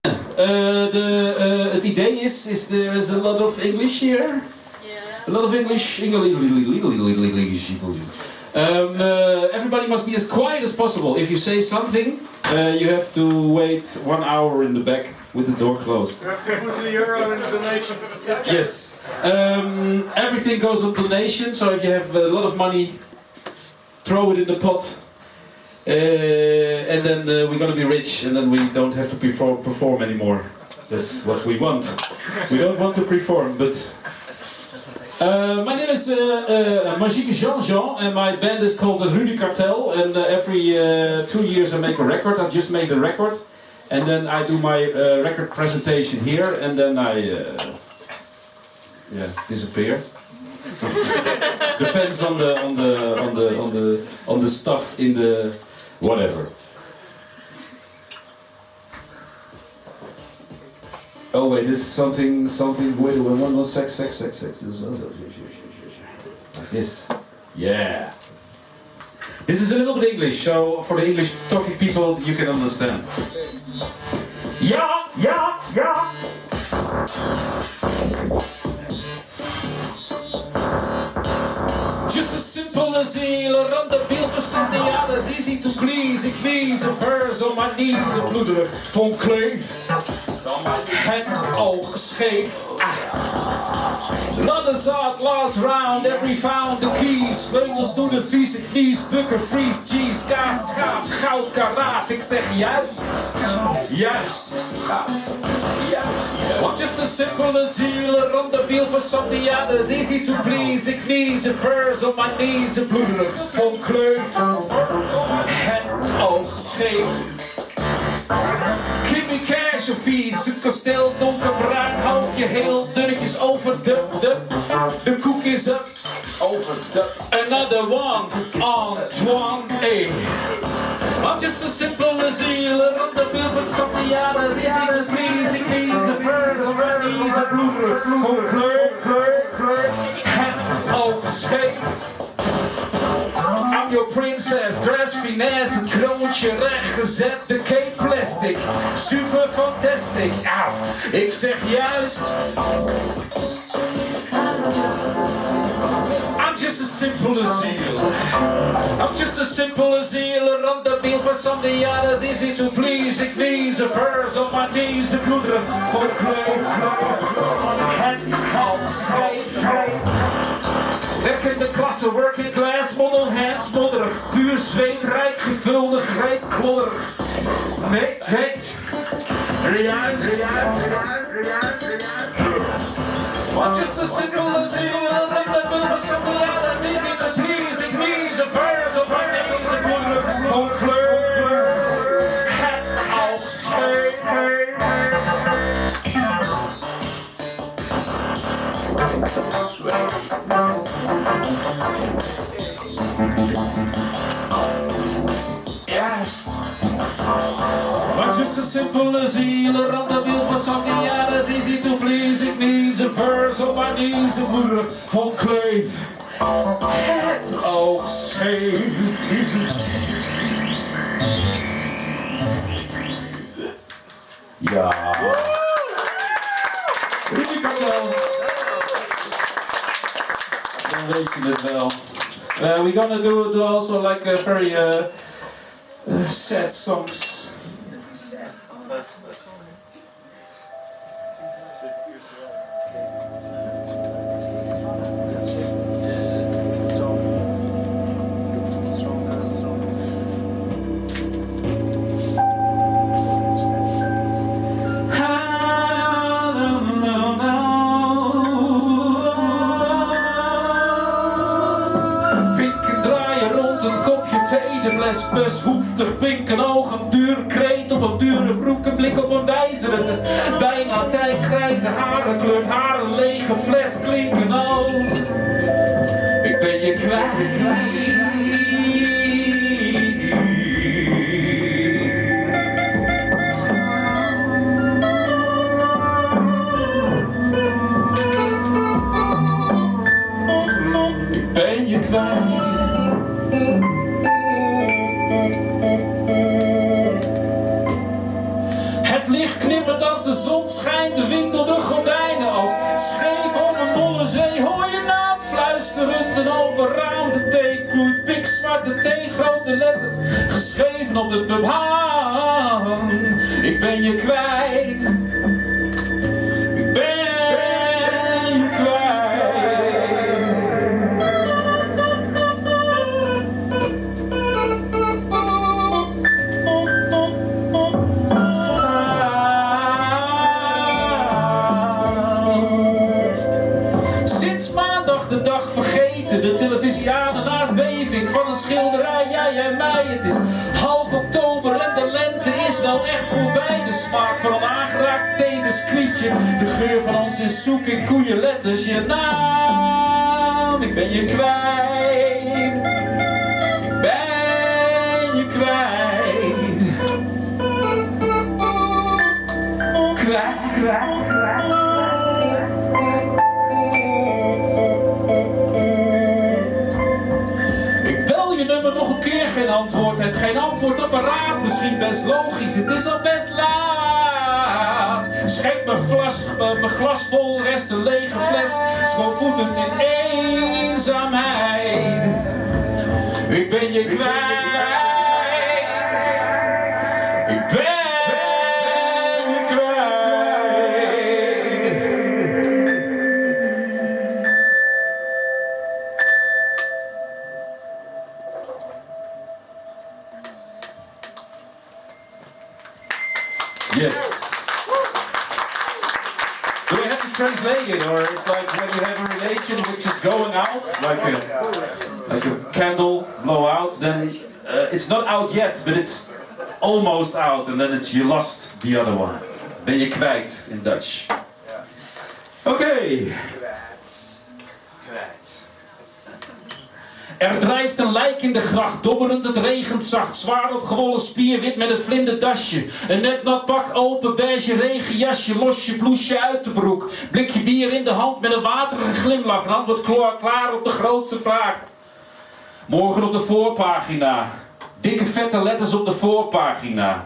Het idee is there is a lot of English here. Yeah. A lot of English. Everybody must be as quiet as possible. If you say something, you have to wait 1 hour in the back with the door closed. You have to put the euro in the donation. Yes. Everything goes on donation, so if you have a lot of money, throw it in the pot. And then we're gonna be rich, and then we don't have to perform anymore. That's what we want. We don't want to perform, but... my name is Magique Jean-Jean, and my band is called the Rudy Cartel, and every 2 years I make a record. I just made a record, and then I do my record presentation here, and then I disappear. Depends on the stuff in the whatever. Oh wait, this is something. Wait, one sex. Like this. Yeah. This is a little bit English, so for the English talking people, you can understand. Yeah. Just as simple as healer on the beeld van de others, easy to please. Ik lees a verse on my knees, een bloeder van kleef. Het oog scheef. Ladders out last round, every found the keys. Sleutels door de vieze knies, bukken, freeze, cheese, kaas, schaap, goud, karaat. Ik zeg juist. Just as simple as healer on the wheel for some the others, easy to please. Ik knies, a verse on my knees, een bloeder van kleuf. Het oog scheef. Kimmy Cash of fiets, een kasteel donkerbruin, hoofdje heel dunnetjes over de koek is up, over de, another one, Antoine A. I'm just as simple as healer on the bill for some the others, easy to please, ik needs a verse already, is a bloeder van kleur, het oog scheef. I'm your princess, dress finesse, een kroontje rechtgezet, de cake plastic, super fantastic. Auw, ik zeg juist. I'm just as simple as healer. I'm just as simple as healer on the wheel for some the others, easy to please. Ik knees a verse on my knees, de bloederen van kleur. Het oog scheef. Werk in de klasse, working class, model hands, modderig, puur zweet, rijk gevulde greep, klodderig. Nee, juist. What just as simple as you, and the bill for something others, easy to please, ik knees a verse op mijn knees, een bloeder van kleur. Het oog scheef. Yes. But just as simple as healer on the wheel for some the others, easy to please. It needs a verse on my knees, een moeder van kleef. Het oog scheef. Ja. Rudy Cartel. Dan weet je het wel. We're gonna do also like a very sad songs. Bus hoeft er pink een oog, een dure kreet op een dure broek, een blik op een wijzer. Het is bijna tijd, grijze haren, kleurt haren, lege fles klinken als ik ben je kwijt. Ik ben je kwijt. Het licht knippert als de zon schijnt, de wind door de gordijnen. Als scheep over volle zee hoor je naam fluisterend. Een open raam, de thee gloeit, pikzwarte thee, grote letters geschreven op het behang. Ik ben je kwijt. Ik ben je kwijt. De dag vergeten, de televisie aan en aardbeving van een schilderij, jij en mij. Het is half oktober en de lente is wel echt voorbij. De smaak van een aangeraakt theebiscuitje, de geur van ons is zoek in koeienletters. Je naam, ik ben je kwijt. Ik ben je kwijt. Kwijt. Nog een keer geen antwoord, het geen antwoord op een raad, misschien best logisch, het is al best laat. Schenk mijn glas vol, rest een lege fles, schoonvoetend in eenzaamheid. Ik ben je kwijt. Ik ben je kwijt. Yes. Do you have to translate it, or it's like when you have a relation which is going out, like a candle blow out, then it's not out yet, but it's almost out, and then it's you lost the other one. Ben je kwijt in Dutch. Oké. Er drijft een lijk in de gracht, dobberend, het regent zacht, zwaar op gewollen spierwit met een vlinderdasje. Een net nat pak, open beige regenjasje, losje bloesje uit de broek. Blikje bier in de hand met een waterige glimlach, een antwoord klaar op de grootste vraag. Morgen op de voorpagina, dikke vette letters op de voorpagina.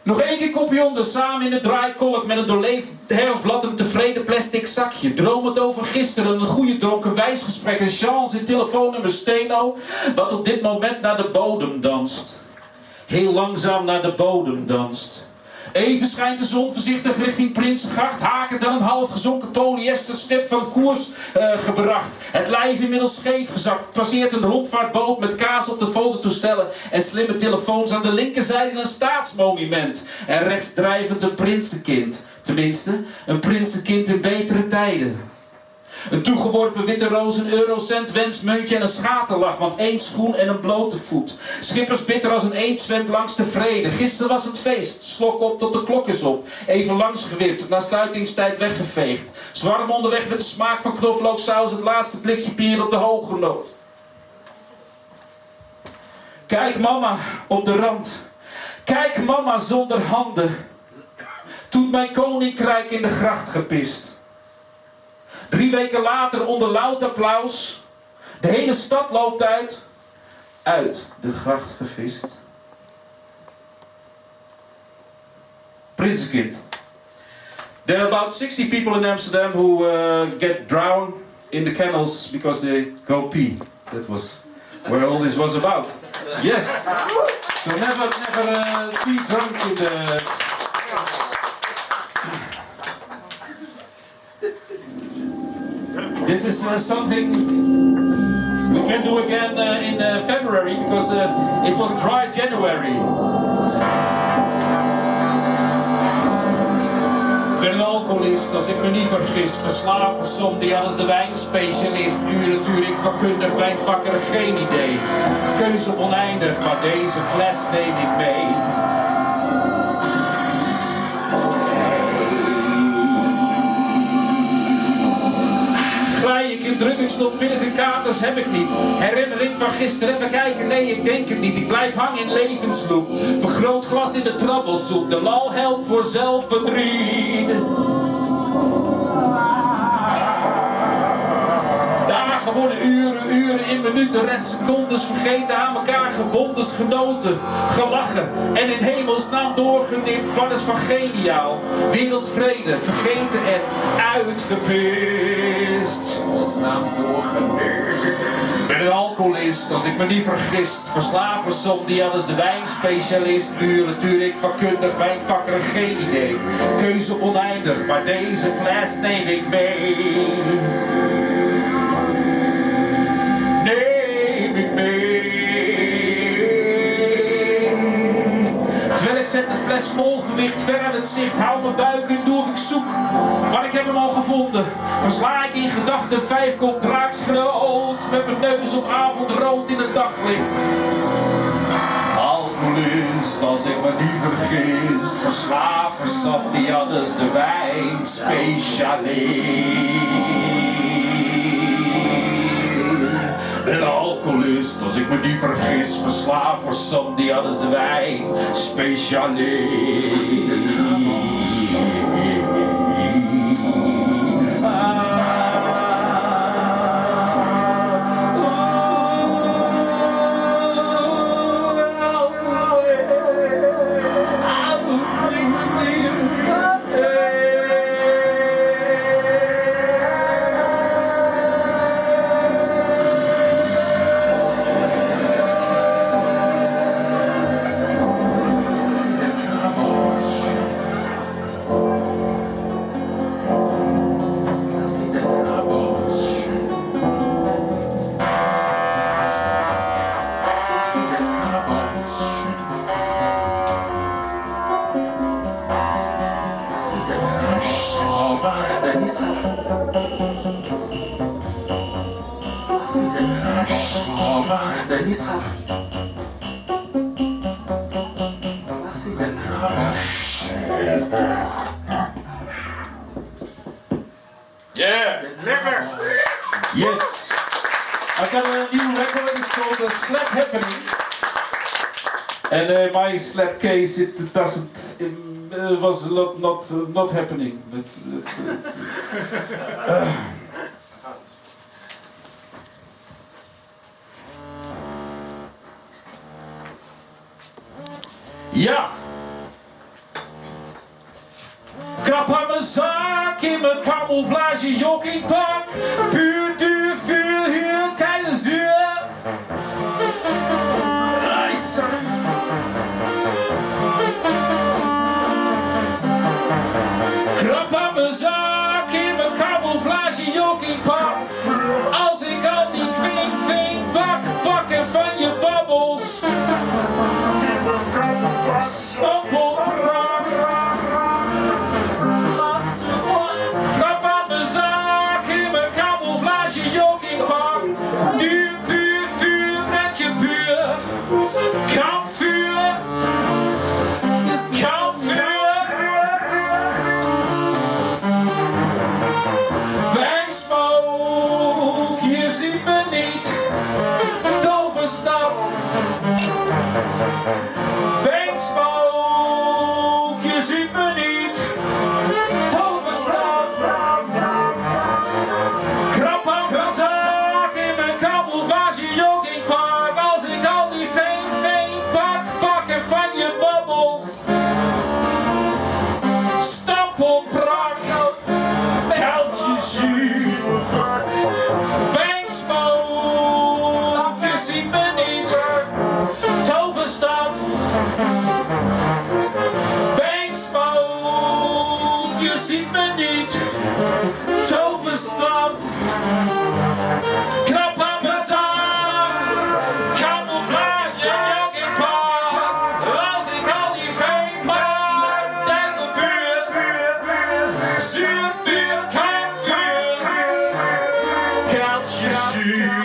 Nog één keer kopje onder, samen in de draaikolk met een doorleefd herfstblad, een tevreden plastic zakje. Dromend over gisteren, een goede dronken wijsgesprek, een chance in telefoonnummer Steno, wat op dit moment naar de bodem danst. Heel langzaam naar de bodem danst. Even schijnt de zon voorzichtig richting Prinsengracht, hakend aan een half gezonken polyesterstip van koers gebracht. Het lijf inmiddels scheef gezakt, passeert een rondvaartboot met kaas op de fototoestellen en slimme telefoons aan de linkerzijde een staatsmonument. En rechts drijvend een prinsenkind. Tenminste, een prinsenkind in betere tijden. Een toegeworpen witte roos, een eurocent, wensmuntje en een schaterlach, want één schoen en een blote voet. Schippers bitter als een eend zwemt langs de vrede. Gisteren was het feest, slok op tot de klok is op. Even langs gewipt, na sluitingstijd weggeveegd. Zwarm onderweg met de smaak van knoflooksaus, het laatste blikje bier op de hoge noot. Kijk mama op de rand. Kijk mama zonder handen. Toen mijn koninkrijk in de gracht gepist. 3 weken later onder luid applaus. De hele stad loopt uit de gracht gevist. Prinsenkind. There are about 60 people in Amsterdam who get drowned in the canals because they go pee. That was where all this was about. Yes. So never be drunk in the... This is something we can do again in February because it was dry January. Ik ben een alcoholist, als ik me niet vergis. Verslaafd, versomd, die alles de wijnspecialist. Uren tuur ik vakkundig, wijnvakker, geen idee. Keuze oneindig, maar deze fles neem ik mee. Glij ik in drukkingstop, vingers en katers heb ik niet. Herinnering van gisteren, even kijken, nee ik denk het niet. Ik blijf hangen in levensloop. Vergrootglas in de trabbelsoep. De lal helpt voor zelfverdriet. gewonnen uren in minuten, restsecondes vergeten, aan elkaar gebonden, genoten, gelachen en in hemelsnaam doorgenipt. Wat is van geniaal, wereldvrede, vergeten en uitgepist. Hemelsnaam doorgenipt. Ben een alcoholist, als ik me niet vergist. Verslaversom, die hadden de wijnspecialist. Uren tuur ik vakkundig, wijnvakker, geen idee. Keuze oneindig, maar deze fles neem ik mee. Neem ik mee. Terwijl ik zet de fles vol gewicht ver aan het zicht. Hou mijn buik in, doe of ik zoek. Maar ik heb hem al gevonden. Versla ik in gedachten 5 kop draaksgroot. Met mijn neus op avondrood in het daglicht. Alcoholist, als ik me niet vergis. Verslavers, die hadden de wijn specialist. Een alcoholist, als ik me niet vergis. Verslavers, die hadden de wijn specialist. Yeah, lekker! Yes! I got a new record, it's called Slap Happening. And my slap case, it doesn't, it was not happening. Ja! Krap aan mijn zak in mijn camouflage joggingpak. Puur duur, vuur, huur, keine zuur. Krap aan mijn zak in mijn camouflage joggingpak. Als ik al die ving, pakken van je babbels. Stoppelpraat. Krap aan mijn zak in mijn camouflage joggingpak. Duur, puur, vuur met je buur. Kampvuur. Kampvuur. Banksmoke, je ziet me niet. Toverstap. Banksmoke, je ziet me niet. Toverstap. Krap aan mijn zak in mijn camouflage joggingpak. Als ik al die veen pakken van je babbels. Stapelprak, kuiltje zuur. Banksmoke, je ziet me niet. Toverstap. Banksmoke, je ziet me niet. Toverstap. Krap aan mijn zak. Camouflage joggingpak. Als ik al die veen pak. Uit de buurt. Zuurvuur, kampvuur. Kuiltje zuur.